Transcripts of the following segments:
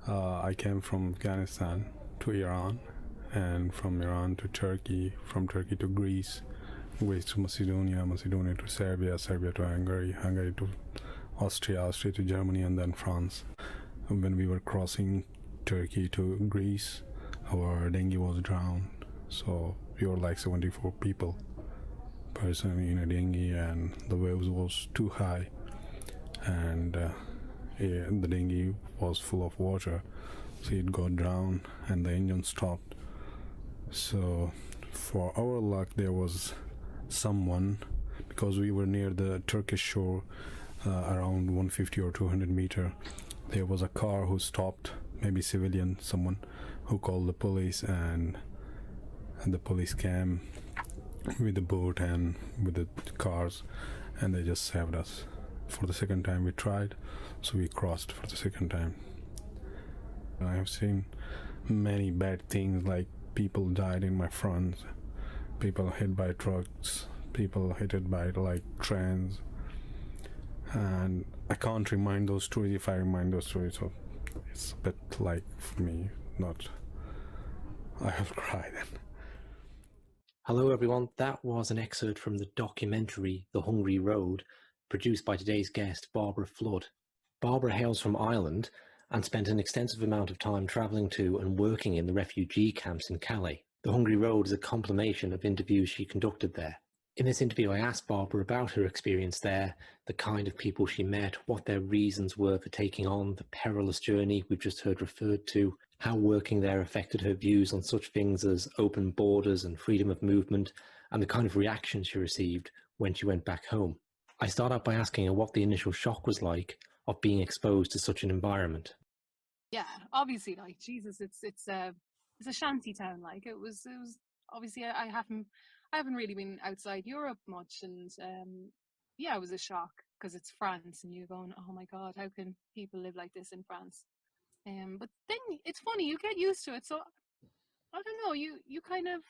I came from Afghanistan to Iran, and from Iran to Turkey, from Turkey to Greece, Greece to Macedonia, Macedonia to Serbia, Serbia to Hungary, Hungary to Austria, Austria to Germany, and then France. And when we were crossing Turkey to Greece, our dinghy was drowned. So we were like 74 people person in a dinghy, and the waves was too high, and the dinghy was full of water, so it got drowned and the engine stopped. So for our luck, there was someone, because we were near the Turkish shore, around 150 or 200 meter. There was a car who stopped, maybe civilian, someone who called the police, and the police came with the boat and with the cars, and they just saved us. For the second time we tried, so we crossed for the second time. I have seen many bad things, like people died in my front, people hit by trucks, people hit by like trains, and I can't remind those stories. If I remind those stories, so it's a bit like, for me, not, I will cry then. Hello everyone, that was an excerpt from the documentary The Hungry Road, produced by today's guest, Bairbre Flood. Bairbre hails from Ireland and spent an extensive amount of time travelling to and working in the refugee camps in Calais. The Hungry Road is a compilation of interviews she conducted there. In this interview, I asked Bairbre about her experience there, the kind of people she met, what their reasons were for taking on the perilous journey we've just heard referred to, how working there affected her views on such things as open borders and freedom of movement, and the kind of reaction she received when she went back home. I start out by asking her what the initial shock was like of being exposed to such an environment. Yeah, obviously, like, Jesus, it's a shanty town. Like, it was obviously, I haven't really been outside Europe much, and yeah, it was a shock because it's France, and you're going, oh my God, how can people live like this in France? But then it's funny, you get used to it. So I don't know, you kind of,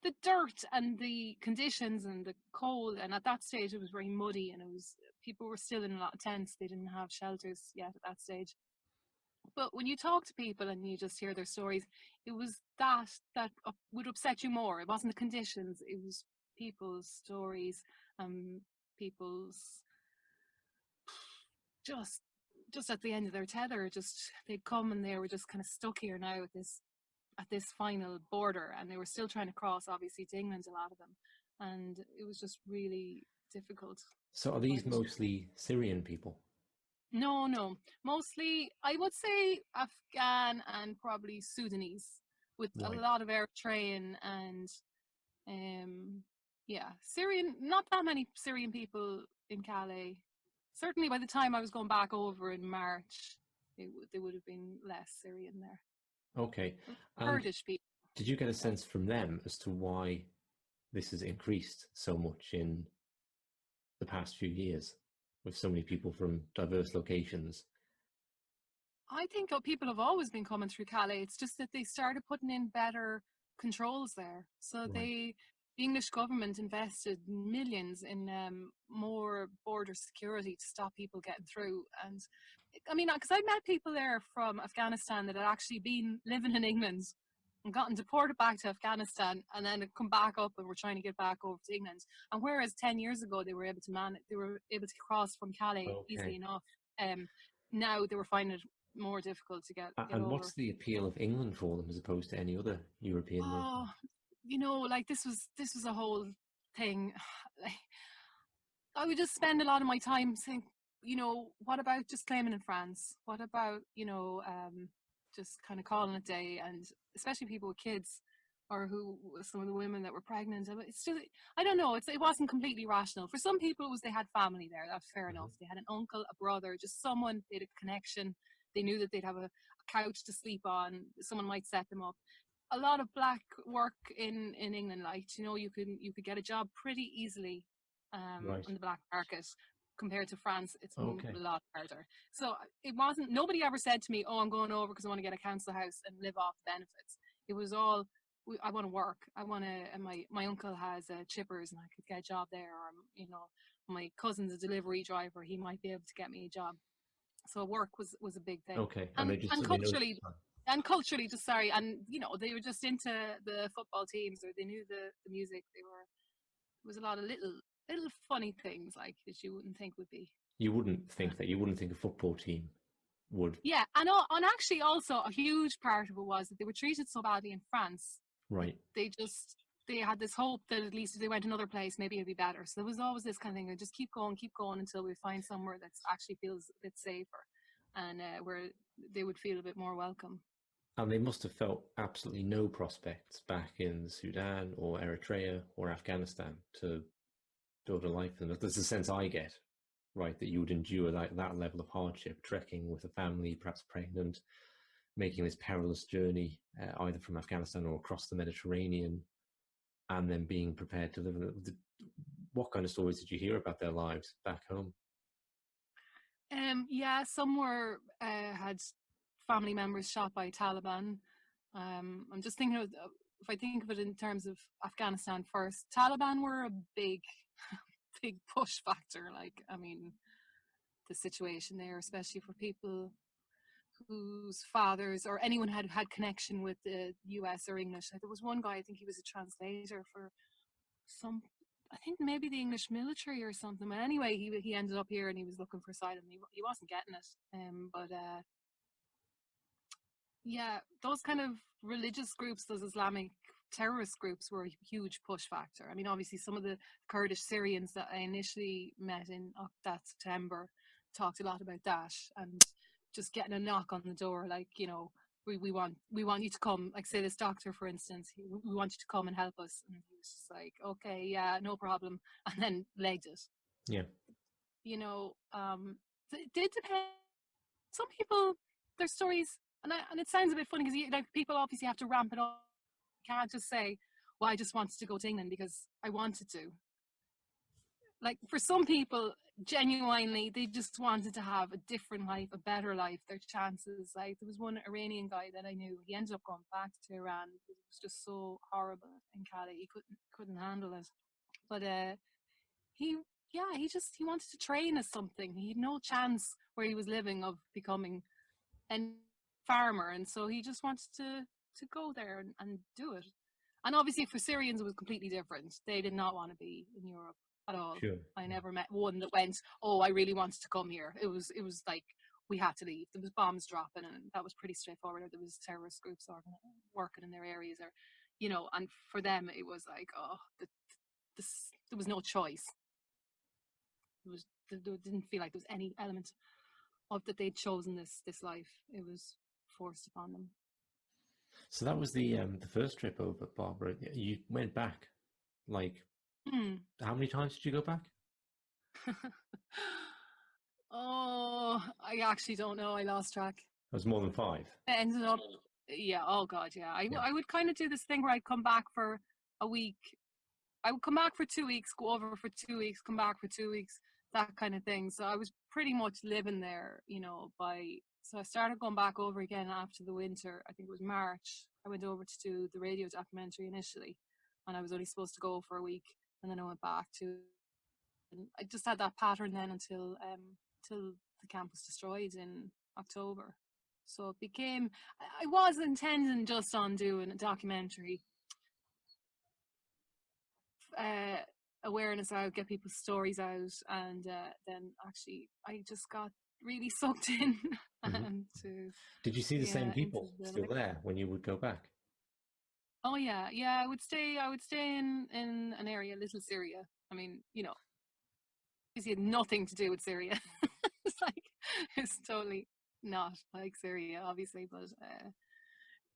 the dirt and the conditions and the cold, and at that stage it was very muddy, and it was, people were still in a lot of tents. They didn't have shelters yet at that stage. But when you talk to people and you just hear their stories, it was that would upset you more. It wasn't the conditions, it was people's stories, people's just at the end of their tether. Just, they'd come and they were just kind of stuck here now at this final border, and they were still trying to cross, obviously, to England, a lot of them, and it was just really difficult. So are these mostly Syrian people? No, mostly I would say Afghan and probably Sudanese, with a lot of Eritrean and yeah, Syrian. Not that many Syrian people in Calais. Certainly by the time I was going back over in March, there would have been less Syrian there. Okay. Kurdish people. Did you get a sense from them as to why this has increased so much in the past few years, with so many people from diverse locations? I think people have always been coming through Calais. It's just that they started putting in better controls there. So the English government invested millions in more border security to stop people getting through. And I mean, because I met people there from Afghanistan that had actually been living in England and gotten deported back to Afghanistan, and then come back up and were trying to get back over to England. And whereas 10 years ago they were able to cross from Calais easily enough, now they were finding it more difficult to get and over. What's the appeal of England for them as opposed to any other European nation? You know, like, this was a whole thing. Like, I would just spend a lot of my time saying, you know, what about just claiming in France? What about, you know, just kind of calling it a day? And especially people with kids, or some of the women that were pregnant. It's just, I don't know, it wasn't completely rational. For some people, it was they had family there. That's fair enough. They had an uncle, a brother, just someone, they had a connection. They knew that they'd have a couch to sleep on. Someone might set them up. A lot of black work in England, like, you know, you could get a job pretty easily on the black market. Compared to France, it's a lot harder. So it wasn't, nobody ever said to me, oh, I'm going over because I want to get a council house and live off the benefits. It was all, I want to work. I want to, and my uncle has chippers and I could get a job there. Or, you know, my cousin's a delivery driver. He might be able to get me a job. So work was a big thing. Okay, and they just And they noticed. culturally, just sorry, and they were just into the football teams, or they knew the music. There was a lot of little funny things like that you wouldn't think would be. You wouldn't think that. You wouldn't think a football team would. Yeah, and actually also a huge part of it was that they were treated so badly in France. Right. They had this hope that at least if they went another place, maybe it'd be better. So there was always this kind of thing of just keep going until we find somewhere that actually feels a bit safer, and where they would feel a bit more welcome. And they must have felt absolutely no prospects back in Sudan or Eritrea or Afghanistan to build a life. And that's the sense I get, right? That you would endure that level of hardship, trekking with a family, perhaps pregnant, making this perilous journey either from Afghanistan or across the Mediterranean, and then being prepared to live. What kind of stories did you hear about their lives back home? Yeah, some were had family members shot by Taliban. I'm just thinking of, if I think of it in terms of Afghanistan first, Taliban were a big, big push factor. Like, I mean, the situation there, especially for people whose fathers or anyone had connection with the US or English. Like, there was one guy, I think he was a translator for some, I think maybe the English military or something. But anyway, he ended up here and he was looking for asylum. He wasn't getting it. But yeah, those kind of religious groups, those Islamic terrorist groups, were a huge push factor. I mean, obviously, some of the Kurdish Syrians that I initially met in that September talked a lot about that, and just getting a knock on the door, like, we want you to come. Like, say this doctor, for instance, we want you to come and help us, and he was just like, okay, yeah, no problem, and then legged it. Yeah. It did depend. Some people, their stories, and it sounds a bit funny because like people obviously have to ramp it up. You can't just say, "Well, I just wanted to go to England because I wanted to." Like, for some people, genuinely, they just wanted to have a different life, a better life, their chances. Like, there was one Iranian guy that I knew. He ended up going back to Iran. It was just so horrible in Calais. He couldn't handle it. But he he wanted to train as something. He had no chance where he was living of becoming a farmer, and so he just wanted to go there and do it. And obviously for Syrians it was completely different. They did not want to be in Europe at all. Sure. I never met one that went, oh, I really wanted to come here. It was like we had to leave. There was bombs dropping, and that was pretty straightforward. Or there was terrorist groups working in their areas, or and for them it was like, oh, there was no choice. There didn't feel like there was any element of that they'd chosen this life. It was forced upon them. So that was the first trip over, Barbara. You went back, like, how many times did you go back? Oh, I actually don't know. I lost track. It was more than 5. It ended up, yeah. Oh God, yeah. I would kind of do this thing where I'd come back for a week. I would come back for 2 weeks, go over for 2 weeks, come back for 2 weeks, that kind of thing. So I was pretty much living there, so I started going back over again after the winter. I think it was March. I went over to do the radio documentary initially, and I was only supposed to go for a week, and then I went back to, and I just had that pattern then until the camp was destroyed in October. So it became, I was intending just on doing a documentary, awareness out, get people's stories out, and then actually I just got really sucked in. And did you see the same people still there when you would go back? Oh yeah, I would stay in an area, Little Syria. I mean, it had nothing to do with Syria. It's totally not like Syria, obviously, but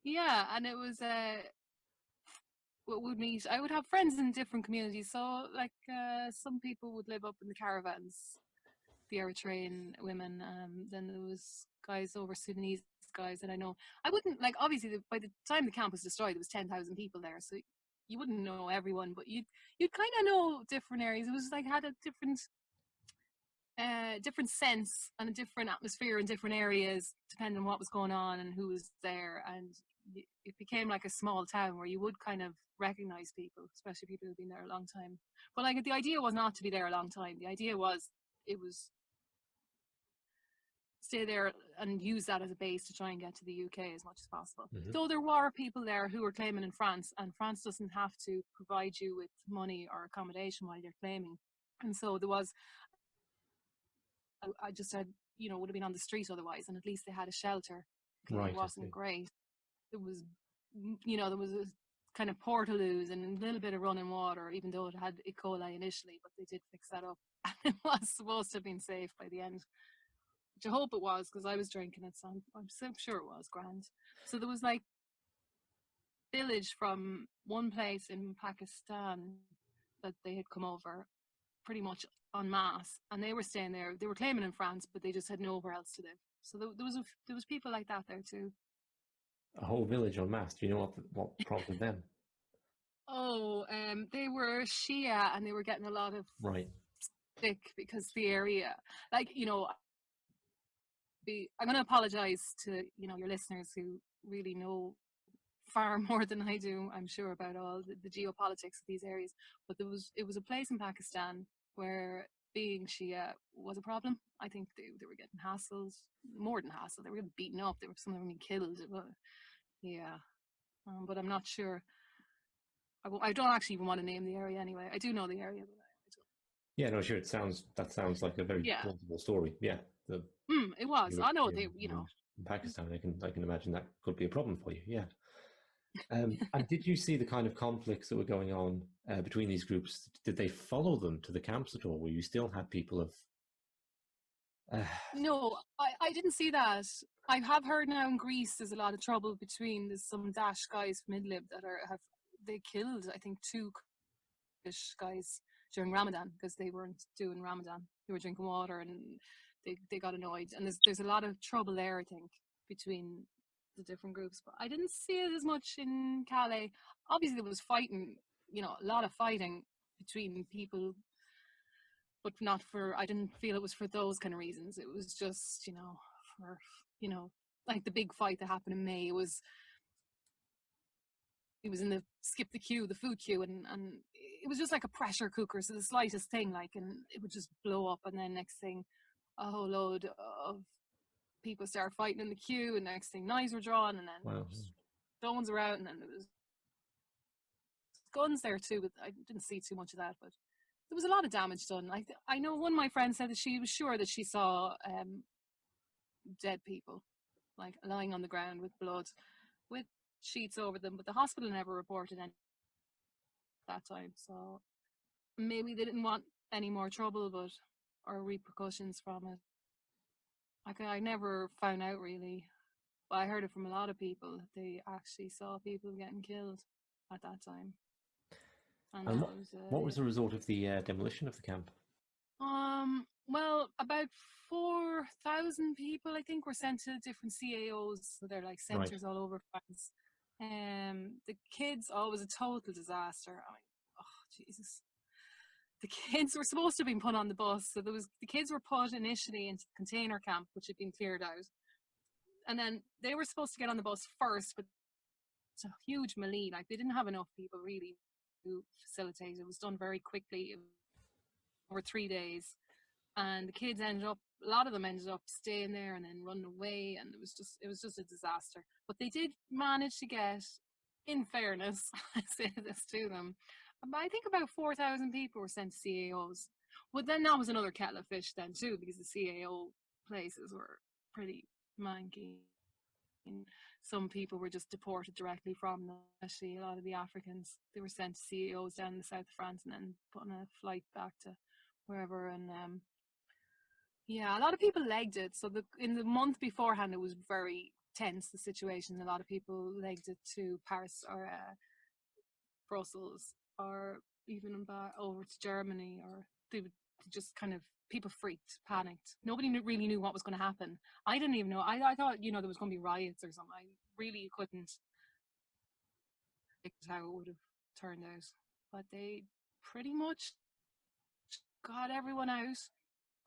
yeah. And it was would meet, I would have friends in different communities. So like some people would live up in the caravans, the Eritrean women. Then there was guys over, Sudanese guys that I know. I wouldn't, like, obviously by the time the camp was destroyed, there was 10,000 people there, so you wouldn't know everyone, but you'd kind of know different areas. It was like, had a different sense and a different atmosphere in different areas depending on what was going on and who was there. And it became like a small town where you would kind of recognize people, especially people who've been there a long time. But like, the idea was not to be there a long time. The idea was, it was stay there and use that as a base to try and get to the UK as much as possible. Mhm. Though there were people there who were claiming in France, and France doesn't have to provide you with money or accommodation while you're claiming. And so there was, I just said, would have been on the street otherwise, and at least they had a shelter. Okay, Right, it I see. wasn't great. There was, there was a kind of portaloos and a little bit of running water, even though it had E. coli initially, but they did fix that up. And it was supposed to have been safe by the end, which I hope it was, because I was drinking it, so I'm sure it was grand. So there was like village from one place in Pakistan that they had come over pretty much en masse, and they were staying there. They were claiming in France, but they just had nowhere else to live. So there was people like that there too. A whole village en masse. Do you know what prompted them? Oh, they were Shia, and they were getting a lot of Right. stick because the area, like, I'm going to apologize to your listeners who really know far more than I do, I'm sure, about all the geopolitics of these areas. But it was a place in Pakistan where being Shia was a problem. I think they were getting hassled, more than hassled. They were getting beaten up. Some of them being killed. Yeah, but I'm not sure. I don't actually even want to name the area anyway. I do know the area, but I don't. Yeah, no, sure. That sounds like a very Yeah, plausible story. Yeah, it was. I know they, in Pakistan. I can imagine that could be a problem for you. Yeah. And did you see the kind of conflicts that were going on between these groups? Did they follow them to the camps at all? Where you still had people of? No, I didn't see that. I have heard now in Greece there's a lot of trouble between there's some Daesh guys from Idlib that they killed, I think, two Kurdish guys during Ramadan because they weren't doing Ramadan. They were drinking water and they got annoyed. And there's a lot of trouble there, I think, between the different groups. But I didn't see it as much in Calais. Obviously there was fighting, a lot of fighting between people, but not for, I didn't feel it was for those kind of reasons. It was just, for, like the big fight that happened in May. It was in the skip the queue, the food queue, and it was just like a pressure cooker. So the slightest thing, and it would just blow up, and then next thing, a whole load of people start fighting in the queue, and next thing, knives were drawn, and then Wow. stones were out, and then there was guns there too. But I didn't see too much of that, but there was a lot of damage done. I know one of my friends said that she was sure that she saw dead people, like lying on the ground with blood, with sheets over them, but the hospital never reported any that time. So maybe they didn't want any more trouble, or repercussions from it. I never found out really, but I heard it from a lot of people that they actually saw people getting killed at that time. And what was the result of the demolition of the camp? Well, about 4,000 people, I think, were sent to different CAOs. So they're like centres all over France. The kids, it was a total disaster. I mean, oh Jesus. The kids were supposed to have been put on the bus. So the kids were put initially into the container camp, which had been cleared out. And then they were supposed to get on the bus first, but it's a huge melee. Like, they didn't have enough people really to facilitate. It was done very quickly over 3 days. And the kids a lot of them ended up staying there and then running away, and it was just a disaster. But they did manage to get, in fairness, I say this to them, I think about 4,000 people were sent to CAOs. But then that was another kettle of fish then too, because the CAO places were pretty manky. And some people were just deported directly from them, especially a lot of the Africans. They were sent to CAOs down in the south of France and then put on a flight back to wherever. And yeah, a lot of people legged it. So in the month beforehand, it was very tense, the situation. A lot of people legged it to Paris or Brussels, or even over to Germany, or they would just kind of, people freaked, panicked. Nobody really knew what was going to happen. I didn't even know. I thought, there was going to be riots or something. I really couldn't predict how it would have turned out. But they pretty much got everyone out.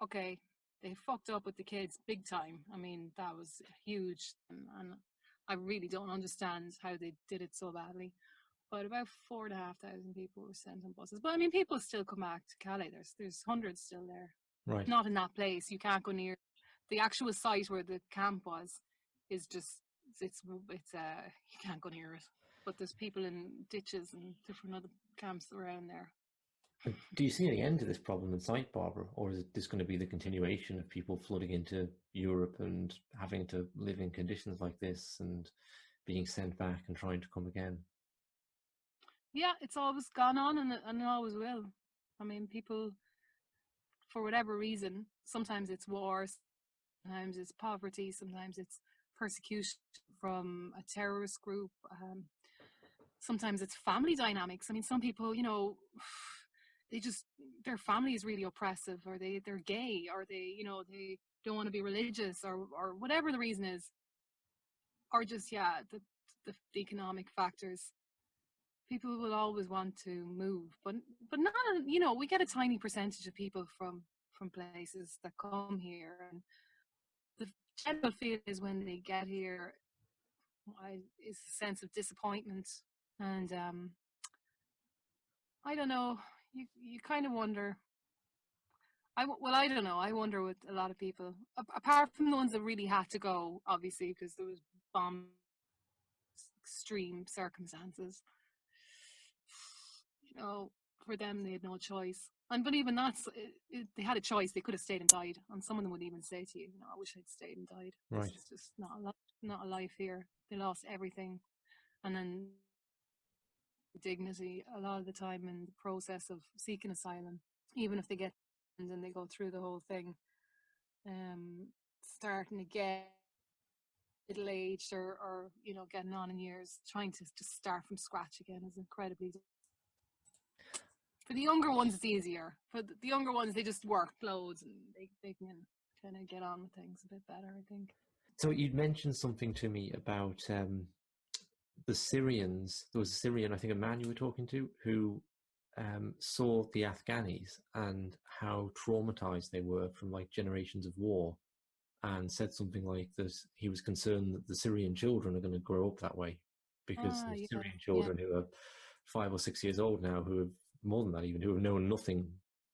Okay, they fucked up with the kids big time. I mean, that was huge, and I really don't understand how they did it so badly. But about 4,500 people were sent on buses. But I mean, people still come back to Calais. There's hundreds still there. Right. Not in that place. You can't go near the actual site where the camp was is just it's you can't go near it. But there's people in ditches and different other camps around there. Do you see any end to this problem in sight, Barbara, or is this going to be the continuation of people flooding into Europe and having to live in conditions like this and being sent back and trying to come again? Yeah, it's always gone on, and it always will. I mean, people, for whatever reason, sometimes it's war, sometimes it's poverty, sometimes it's persecution from a terrorist group. Sometimes it's family dynamics. I mean, some people, their family is really oppressive, or they're gay, or they don't want to be religious, or whatever the reason is, or just the economic factors. People will always want to move, but not, we get a tiny percentage of people from places that come here, and the general feel is when they get here is a sense of disappointment, and I don't know, you kind of wonder. I don't know. I wonder with a lot of people, apart from the ones that really had to go, obviously, because there was bomb extreme circumstances. For them, they had no choice. But even that's, they had a choice. They could have stayed and died. And some of them would even say to you, I wish I'd stayed and died. Right. This is just not a life here. They lost everything. And then dignity a lot of the time in the process of seeking asylum, even if they get and then they go through the whole thing, starting again, middle-aged or getting on in years, trying to just start from scratch again is incredibly. For the younger ones, it's easier. For the younger ones, they just work loads and they can kind of get on with things a bit better, I think. So you'd mentioned something to me about the Syrians. There was a Syrian, I think, a man you were talking to, who saw the Afghanis and how traumatized they were from like generations of war, and said something like this. He was concerned that the Syrian children are going to grow up that way, because the Syrian children who are 5 or 6 years old now, who have more than that even, who have known nothing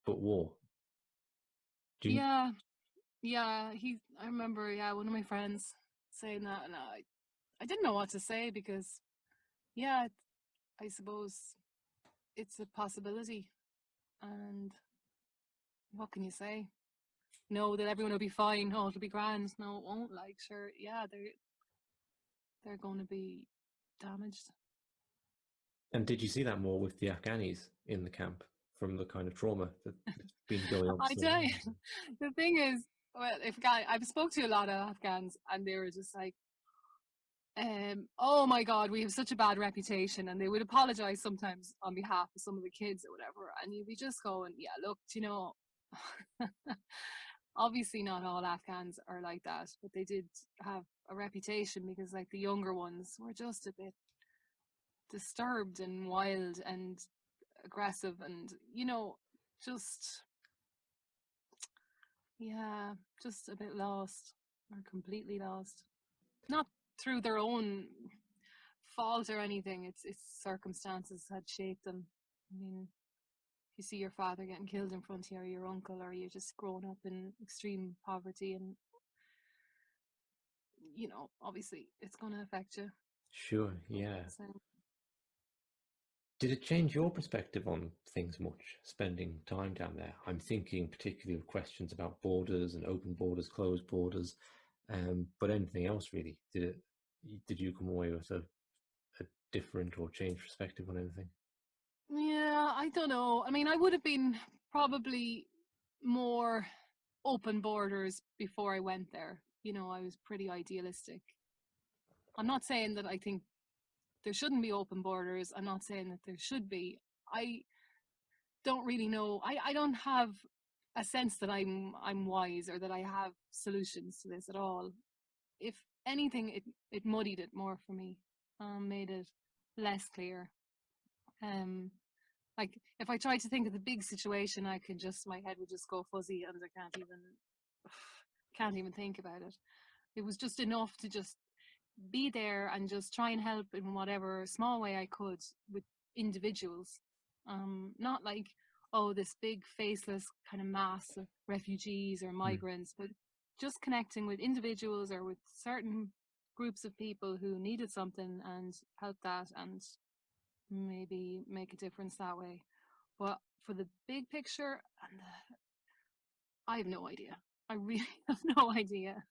but war. Yeah. I remember, one of my friends saying that, and I didn't know what to say, because, I suppose it's a possibility, and what can you say? No, that everyone will be fine. Oh, it'll be grand. No, it won't. Like, sure, they're going to be damaged. And did you see that more with the Afghanis in the camp, from the kind of trauma that's been going on? I tell you, the thing is, well, I've spoke to a lot of Afghans, and they were just like, oh my God, we have such a bad reputation, and they would apologize sometimes on behalf of some of the kids or whatever, and you'd be just going, yeah, look, obviously not all Afghans are like that, but they did have a reputation, because like the younger ones were just a bit disturbed and wild and aggressive, and just just a bit lost, or completely lost, not through their own fault or anything. It's circumstances had shaped them. I mean, if you see your father getting killed in front of you, or your uncle, or you're just growing up in extreme poverty, and obviously it's going to affect you. Sure, yeah. So, did it change your perspective on things much, spending time down there? I'm thinking particularly of questions about borders and open borders, closed borders, but anything else really. Did you come away with a different or changed perspective on anything? Yeah, I don't know. I mean, I would have been probably more open borders before I went there. I was pretty idealistic. I'm not saying that I think there shouldn't be open borders. I'm not saying that there should be. I don't really know. I don't have a sense that I'm wise, or that I have solutions to this at all. If anything, it muddied it more for me, made it less clear. Like if I tried to think of the big situation, my head would just go fuzzy, and I can't even think about it. It was just enough to just be there and just try and help in whatever small way I could with individuals. Not like, oh, this big faceless kind of mass of refugees or migrants, but just connecting with individuals or with certain groups of people who needed something and help that and maybe make a difference that way. But for the big picture, I have no idea. I really have no idea.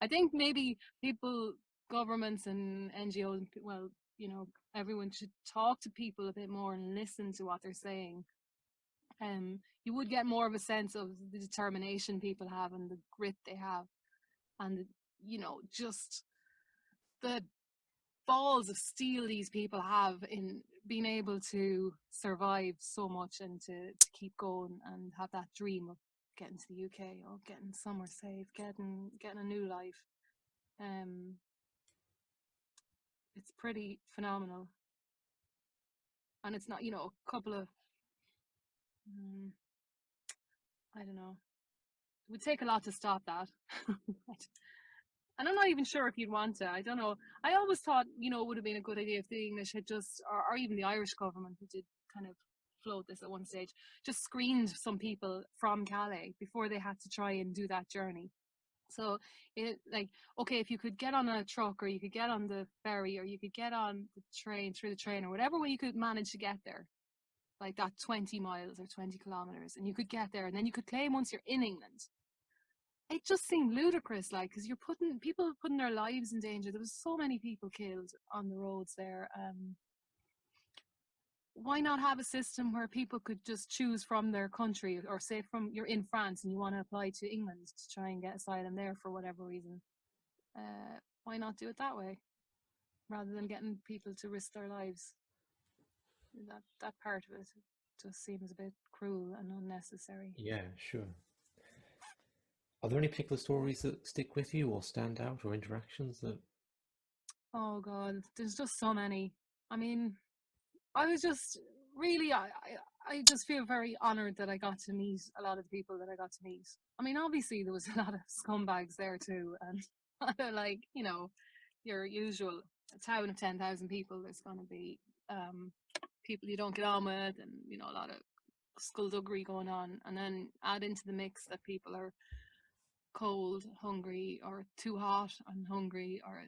I think maybe people, governments and NGOs, well, you know, everyone should talk to people a bit more and listen to what they're saying. You would get more of a sense of the determination people have and the grit they have, and you know, just the balls of steel these people have in being able to survive so much and to keep going and have that dream of getting to the UK or getting somewhere safe, getting a new life. It's pretty phenomenal, and it's not, you know, a couple of I don't know. It would take a lot to stop that. And I'm not even sure if you'd want to. I don't know. I always thought, you know, it would have been a good idea if the English had just, or even the Irish government, who did kind of float this at one stage, just screened some people from Calais before they had to try and do that journey. So it, like, okay, if you could get on a truck or you could get on the ferry or you could get on the train, through the train, or whatever way you could manage to get there, like that 20 miles or 20 kilometers, and you could get there, and then you could claim once you're in England. It just seemed ludicrous, like, because you're putting their lives in danger. There was so many people killed on the roads there. Why not have a system where people could just choose from their country, or say from, you're in France and you want to apply to England to try and get asylum there for whatever reason. Why not do it that way rather than getting people to risk their lives? That part of it just seems a bit cruel and unnecessary. Yeah, sure. Are there any particular stories that stick with you or stand out, or interactions that? Oh God, there's just so many. I mean, I was just really, I just feel very honored that I got to meet a lot of the people that I got to meet. I mean, obviously there was a lot of scumbags there too, and like, you know, your usual, a town of 10,000 people, there's going to be people you don't get on with, and you know, a lot of skullduggery going on, and then add into the mix that people are cold, hungry, or too hot and hungry, or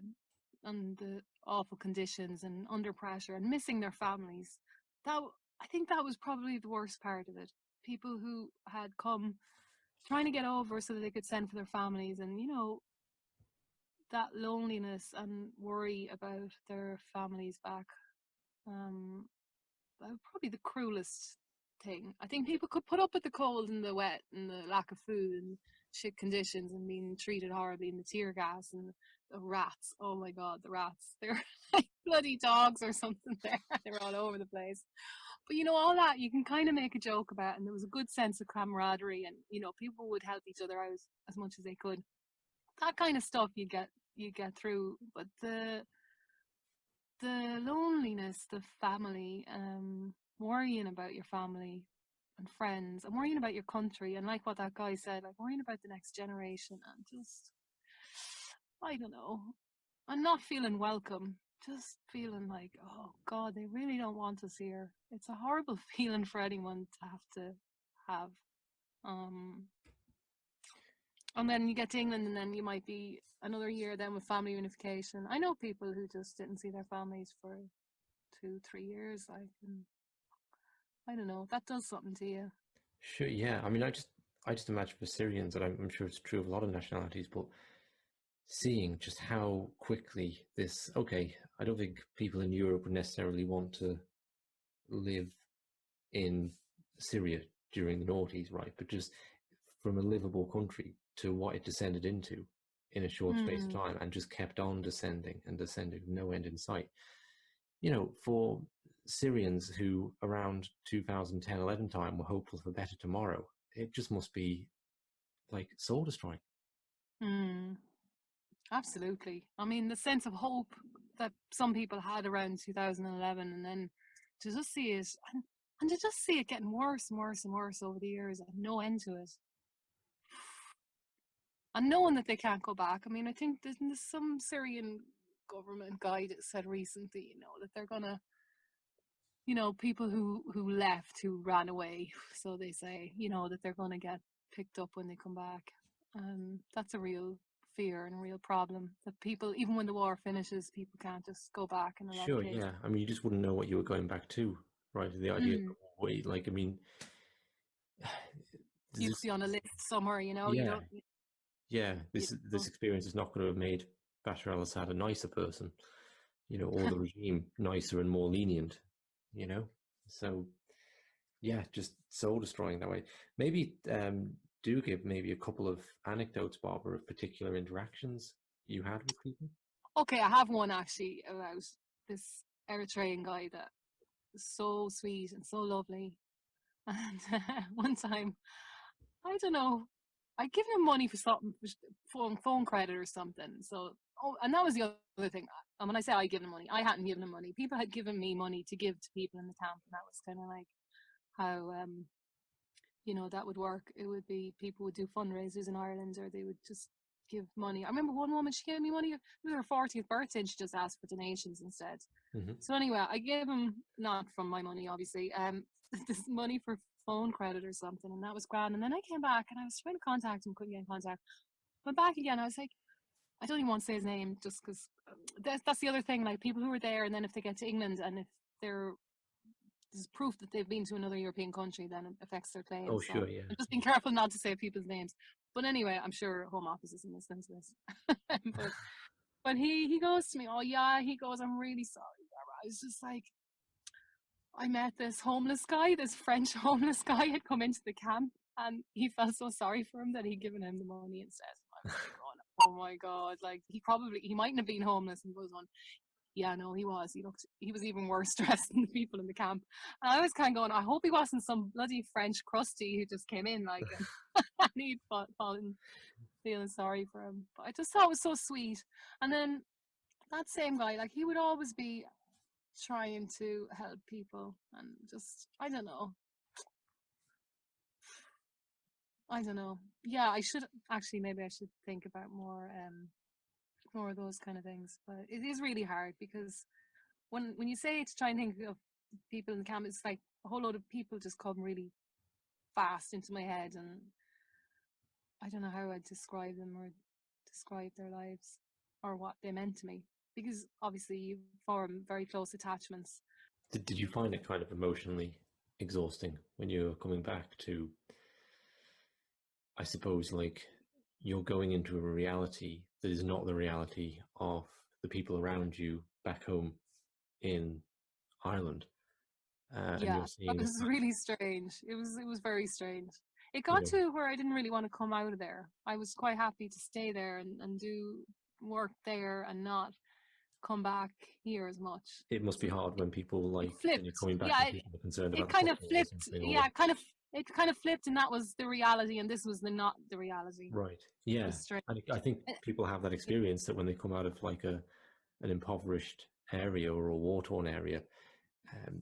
and the awful conditions and under pressure and missing their families. That, I think that was probably the worst part of it. People who had come trying to get over so that they could send for their families, and you know, that loneliness and worry about their families back. That was probably the cruelest thing. I think people could put up with the cold and the wet and the lack of food and shit conditions and being treated horribly, and the tear gas and the rats. Oh my God, the rats. They're like bloody dogs or something there. They were all over the place. But you know, all that you can kind of make a joke about, and there was a good sense of camaraderie, and you know, people would help each other out as much as they could. That kind of stuff you get through. But the loneliness, the family, worrying about your family and friends, and worrying about your country, and like what that guy said, like worrying about the next generation, and just, I don't know, I'm not feeling welcome, just feeling like, oh God, they really don't want us here. It's a horrible feeling for anyone to have to have. Um, and then you get to England, and then you might be another year then with family unification. I know people who just didn't see their families for 2-3 years. Like, and I don't know, that does something to you. Sure, yeah. I mean, I just imagine for Syrians, and I'm sure it's true of a lot of nationalities, but seeing just how quickly this, okay, I don't think people in Europe would necessarily want to live in Syria during the noughties, right? But just from a livable country to what it descended into in a short space of time, and just kept on descending and descending, no end in sight. You know, for Syrians who around 2010-11 time were hopeful for a better tomorrow, it just must be like soul destroying. Mm, absolutely. I mean, the sense of hope that some people had around 2011, and then to just see it, and to just see it getting worse and worse and worse over the years, and no end to it. And knowing that they can't go back. I mean, I think there's some Syrian government guy that said recently, you know, that they're gonna, you know, people who left, who ran away, so they say, you know, that they're gonna get picked up when they come back. That's a real fear and a real problem that people, even when the war finishes, people can't just go back in a lot of Sure, cases. yeah. I mean, you just wouldn't know what you were going back to, right? The idea of Mm. wait, like, I mean, You could this, be on a list somewhere, you know, you yeah, don't, yeah. you This know. experience is not going to have made Bashar al-Assad a nicer person, or the regime nicer and more lenient, you know. So yeah, just soul destroying that way. Maybe do give maybe a couple of anecdotes, Barbara, of particular interactions you had with people. Okay, I have one actually about this Eritrean guy that was so sweet and so lovely. And one time, I don't know, I given him money for something, phone credit or something. So, oh, and that was the other thing. And when I say I given him money, I hadn't given him money. People had given me money to give to people in the camp, and that was kind of like how that would work. It would be people would do fundraisers in Ireland, or they would just give money. I remember one woman, she gave me money. It was her 40th birthday, and she just asked for donations instead. Mm-hmm. So anyway, I gave him, not from my money, obviously, this money for phone credit or something, and that was grand. And then I came back, and I was trying to contact him, couldn't get in contact. Went back again. I was like, I don't even want to say his name, just because that's the other thing. Like people who are there, and then if they get to England, and if they're there's proof that they've been to another European country, then it affects their claim. Oh, So sure, yeah. I'm just being careful not to say people's names. But anyway, I'm sure Home Office isn't listening to this. but he goes to me, oh yeah, he goes, I'm really sorry, Barbara. I was just like, I met this homeless guy, this French homeless guy had come into the camp, and he felt so sorry for him that he'd given him the money instead. I was like, oh my God, like he mightn't have been homeless. And goes on, yeah, no, he was. He was even worse dressed than the people in the camp. And I was kind of going, I hope he wasn't some bloody French crusty who just came in like, and he'd fallen feeling sorry for him. But I just thought it was so sweet. And then that same guy, like he would always be trying to help people, and just I don't know. Yeah, I should actually, maybe I should think about more of those kind of things. But it is really hard because when you say to try and think of people in the camp, it's like a whole load of people just come really fast into my head, and I don't know how I'd describe them or describe their lives or what they meant to me, because obviously you form very close attachments. Did you find it kind of emotionally exhausting when you were coming back to, I suppose, like you're going into a reality that is not the reality of the people around you back home in Ireland, and Yeah, you're that seeing a was kind really strange. It was very strange. It of, got to where I didn't really want to come out of there. I was quite happy to stay there and do work there and not come back here as much. it must be hard when people It like when you're flipped. coming back Yeah, and people are concerned it about the kind of football or flipped. something, Yeah, or it kind of flipped, and that was the reality, and this was not the reality. right, It yeah. was strange. And I think people have that experience that when they come out of like an impoverished area or a war-torn area,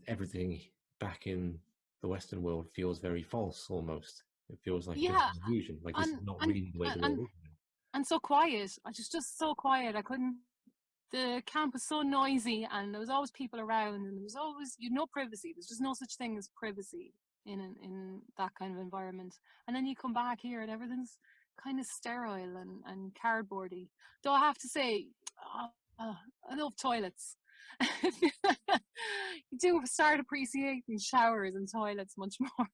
everything back in the Western world feels very false almost. It feels like just Yeah, an illusion, like this is and not and really the way the world and is. and so quiet. I just so quiet. I couldn't. The camp was so noisy, and there was always people around, and there was always no privacy. There's just no such thing as privacy in that kind of environment. And then you come back here, and everything's kind of sterile and cardboardy. Though I have to say, I love toilets. You do start appreciating showers and toilets much more.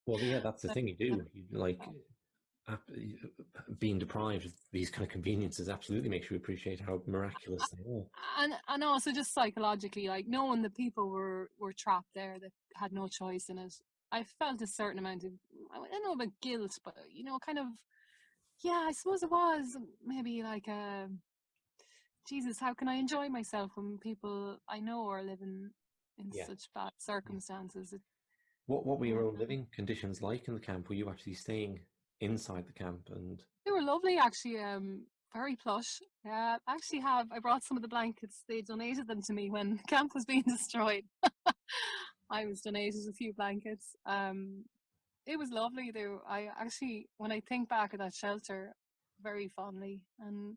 Well, yeah, that's the So, thing you do. You, like being deprived of these kind of conveniences absolutely makes you appreciate how miraculous they are. and also just psychologically, like knowing that people were trapped there that had no choice in it, I felt a certain amount of, I don't know about guilt, but kind of, yeah, I suppose it was maybe like Jesus, how can I enjoy myself when people I know are living in Yeah. such bad circumstances? What were your Yeah. own living conditions like in the camp? Were you actually staying inside the camp? And They were lovely, actually. Very plush. Yeah, I brought some of the blankets. They donated them to me when the camp was being destroyed. I was donated a few blankets. It was lovely. I actually, when I think back at that shelter, very fondly, and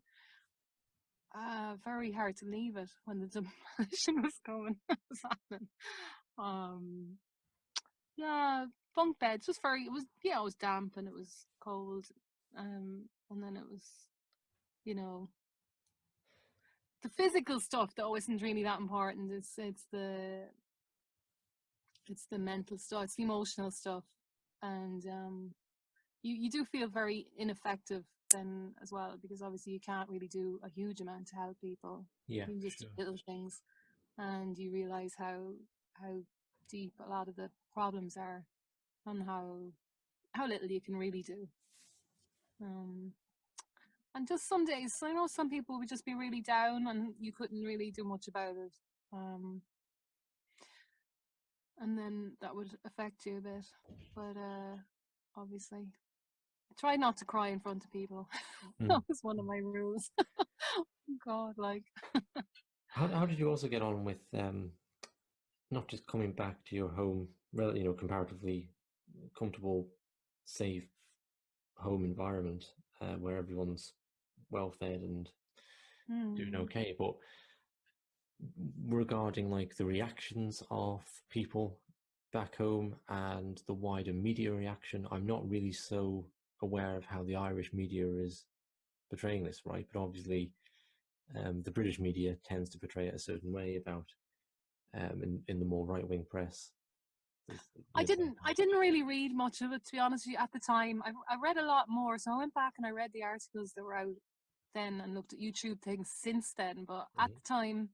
very hard to leave it when the demolition was going, was happening. Um, yeah, bunk beds. It was damp and it was cold. And then it was, you know, the physical stuff though isn't really that important. It's the mental stuff, it's the emotional stuff, and you do feel very ineffective then as well, because obviously you can't really do a huge amount to help people. Yeah, You just sure. do little things, and you realize how deep a lot of the problems are, and how little you can really do. And just some days, I know some people would just be really down and you couldn't really do much about it. And then that would affect you a bit. But obviously, I try not to cry in front of people. That was one of my rules. God, like. How did you also get on with not just coming back to your home, you know, comparatively comfortable, safe home environment where everyone's well fed and doing okay, but regarding like the reactions of people back home and the wider media reaction, I'm not really so aware of how the Irish media is portraying this, right? But obviously, the British media tends to portray it a certain way about in the more right wing press. I didn't really read much of it, to be honest with you, at the time. I read a lot more, so I went back and I read the articles that were out then and looked at YouTube things since then. But at the time,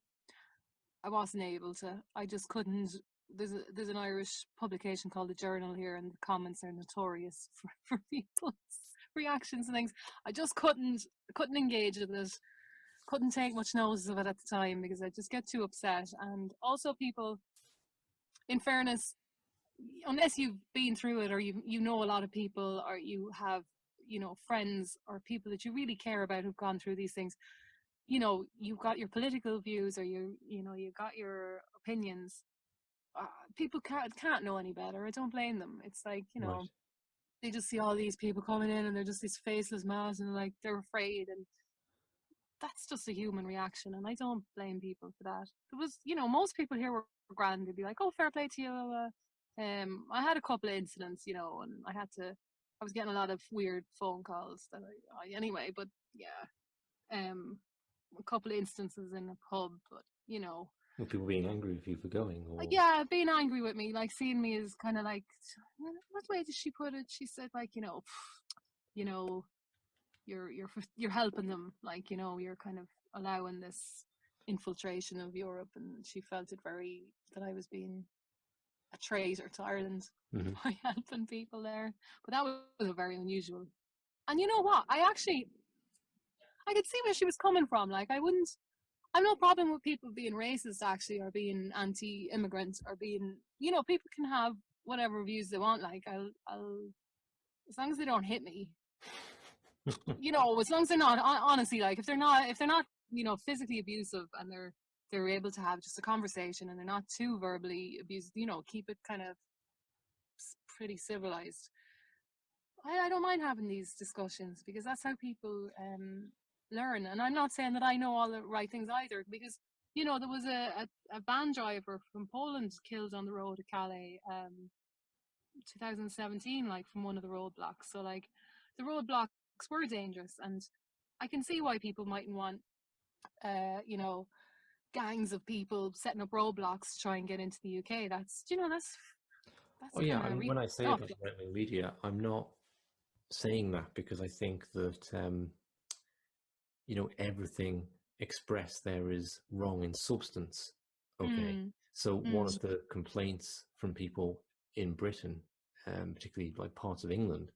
I wasn't able to. I just couldn't. There's an Irish publication called The Journal here, and the comments are notorious for people's reactions and things. I just couldn't engage with it. Couldn't take much notice of it at the time because I just get too upset. And also, people, in fairness, unless you've been through it or you know a lot of people, or you have, you know, friends or people that you really care about who've gone through these things, you know, you've got your political views, or you know, you've got your opinions. People can't know any better. I don't blame them. It's like, you know, they just see all these people coming in and they're just this faceless mass and like they're afraid, and that's just a human reaction, and I don't blame people for that. There was, you know, most people here were grand. They'd be like, oh, fair play to you. I had a couple of incidents, you know, and I was getting a lot of weird phone calls that anyway, but yeah, a couple of instances in a pub, but you know, Were people being angry with you for going, or yeah, being angry with me, like seeing me as kind of like, what way did she put it? She said like, you know, you're helping them, like, you know, you're kind of allowing this infiltration of Europe, and she felt it very that I was being a traitor to Ireland by helping people there. But that was a very unusual. And you know what? I could see where she was coming from. Like, I've no problem with people being racist, actually, or being anti-immigrant, or being, you know, people can have whatever views they want. Like, I'll as long as they don't hit me, you know, as long as they're not, honestly, like if they're not, you know, physically abusive, and they're able to have just a conversation, and they're not too verbally abused, you know, keep it kind of pretty civilized. I don't mind having these discussions, because that's how people learn. And I'm not saying that I know all the right things either, because, you know, there was a van driver from Poland killed on the road to Calais 2017, like from one of the roadblocks. So like the roadblocks were dangerous, and I can see why people mightn't want you know, gangs of people setting up roadblocks to try and get into the UK. That's, you know, that's oh yeah, kind I of mean, real when I say stuff. about right-wing media, I'm not saying that because I think that you know, everything expressed there is wrong in substance. Okay, so one of the complaints from people in Britain, particularly like parts of England,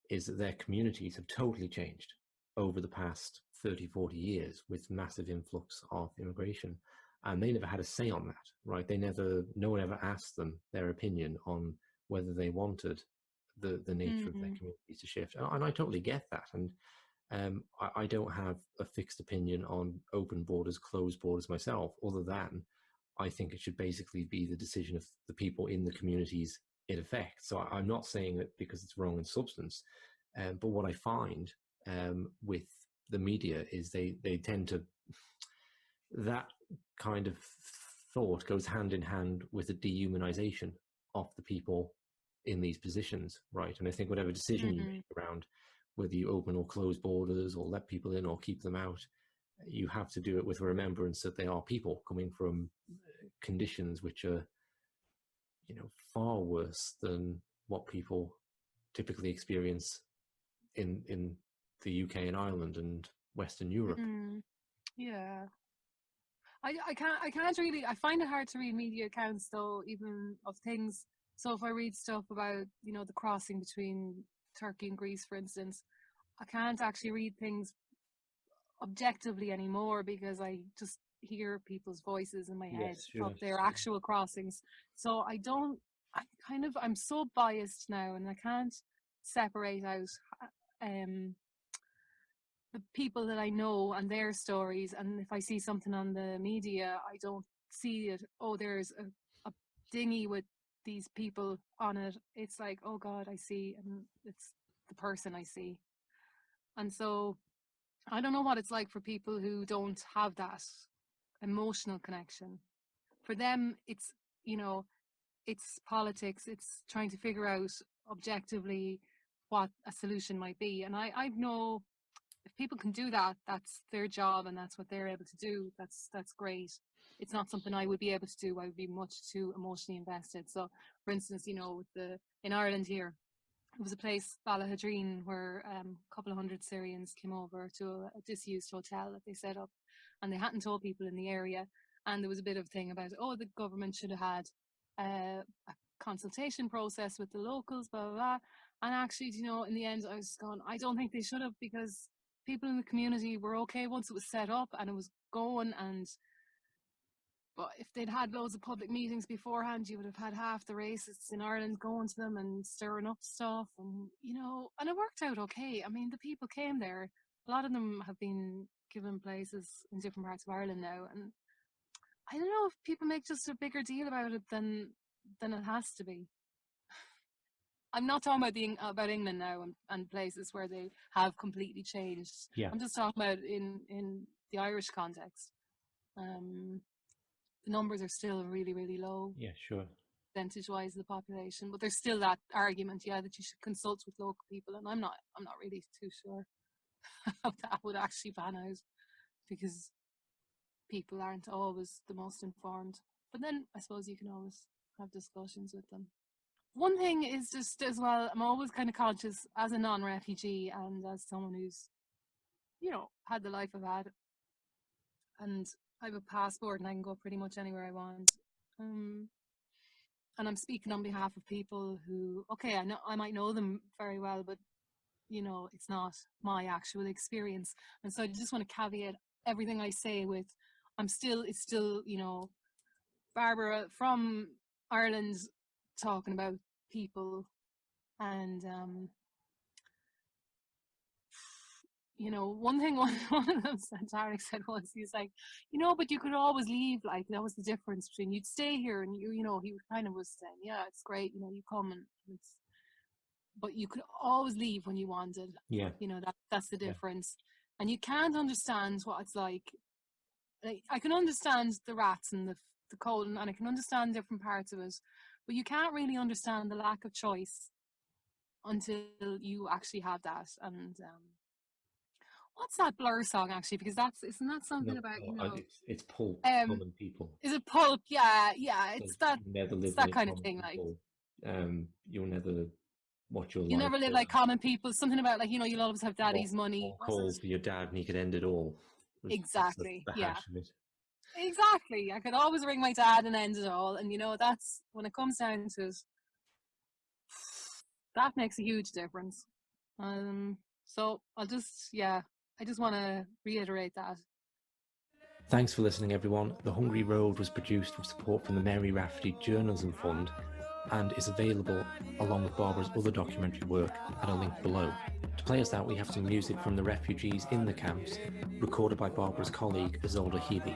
is that their communities have totally changed over the past 30, 40 years with massive influx of immigration. And they never had a say on that, right? No one ever asked them their opinion on whether they wanted the nature of their communities to shift. And I totally get that. And I don't have a fixed opinion on open borders, closed borders myself, other than I think it should basically be the decision of the people in the communities it affects. So I'm not saying that because it's wrong in substance, but what I find with the media is they tend to, that kind of thought goes hand in hand with the dehumanization of the people in these positions, right? And I think whatever decision you make around whether you open or close borders or let people in or keep them out, you have to do it with a remembrance that they are people coming from conditions which are, you know, far worse than what people typically experience in the UK and Ireland and Western Europe. Yeah. I can't really, I find it hard to read media accounts though, even of things. So if I read stuff about, you know, the crossing between Turkey and Greece, for instance, I can't actually read things objectively anymore because I just hear people's voices in my head of their actual crossings. So I'm so biased now, and I can't separate out the people that I know and their stories. And if I see something on the media, I don't see it. Oh, there's a dinghy with these people on it. It's like, oh God, I see, and it's the person I see. And so I don't know what it's like for people who don't have that emotional connection. For them, it's, you know, it's politics. It's trying to figure out objectively what a solution might be. And I know if people can do that, that's their job and that's what they're able to do. That's great. It's not something I would be able to do. I would be much too emotionally invested. So, for instance, you know, in Ireland here, it was a place, Ballahadreen, where a couple of hundred Syrians came over to a disused hotel that they set up, and they hadn't told people in the area. And there was a bit of thing about, oh, the government should have had a consultation process with the locals, blah, blah, blah. And actually, you know, in the end, I was going, I don't think they should have, because people in the community were okay once it was set up and it was going. But if they'd had loads of public meetings beforehand, you would have had half the racists in Ireland going to them and stirring up stuff, and, you know, and it worked out okay. I mean, the people came there. A lot of them have been given places in different parts of Ireland now, and I don't know if people make just a bigger deal about it than it has to be. I'm not talking about England now and places where they have completely changed. Yeah. I'm just talking about in the Irish context. The numbers are still really, really low. Yeah, sure. Percentage-wise, the population, but there's still that argument, yeah, that you should consult with local people, and I'm not really too sure how that would actually pan out, because people aren't always the most informed. But then I suppose you can always have discussions with them. One thing is just as well, I'm always kind of conscious as a non-refugee and as someone who's, you know, had the life I've had, and I have a passport and I can go pretty much anywhere I want. And I'm speaking on behalf of people who, okay, I know I might know them very well, but, you know, it's not my actual experience. And so I just want to caveat everything I say with, it's still, you know, Barbara from Ireland talking about people. And, you know, one thing one of them said, Tarek said once, he's like, you know, but you could always leave. Like, that was the difference between you'd stay here and you know, he kind of was saying, yeah, it's great, you know, you come and but you could always leave when you wanted. Yeah. You know, that's the difference. And you can't understand what it's like. I can understand the rats and the cold, and I can understand different parts of it, but you can't really understand the lack of choice until you actually have that. And what's that Blur song actually? Because isn't that something about, you know? It's pulp, common people. Is it pulp? Yeah, it's that. It's that kind of thing. People. Like you'll never watch your life. You never live like common people. Something about, like, you know, you'll always have daddy's money. Call for your dad and he could end it all. Exactly. The yeah. hash of it. Exactly. I could always ring my dad and end it all. And, you know, that's when it comes down to it, that makes a huge difference. So I just want to reiterate that. Thanks for listening, everyone. The Hungry Road was produced with support from the Mary Rafferty Journalism Fund and is available along with Barbara's other documentary work at a link below. To play us out, we have some music from the refugees in the camps, recorded by Barbara's colleague Isolde Healy.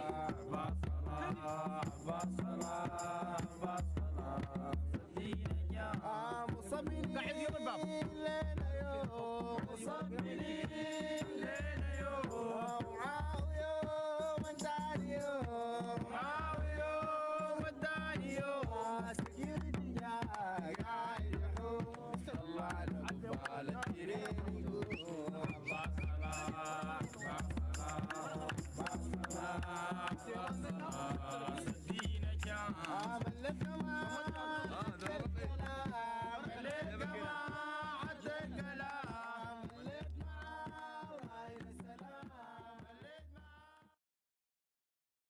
Llevando el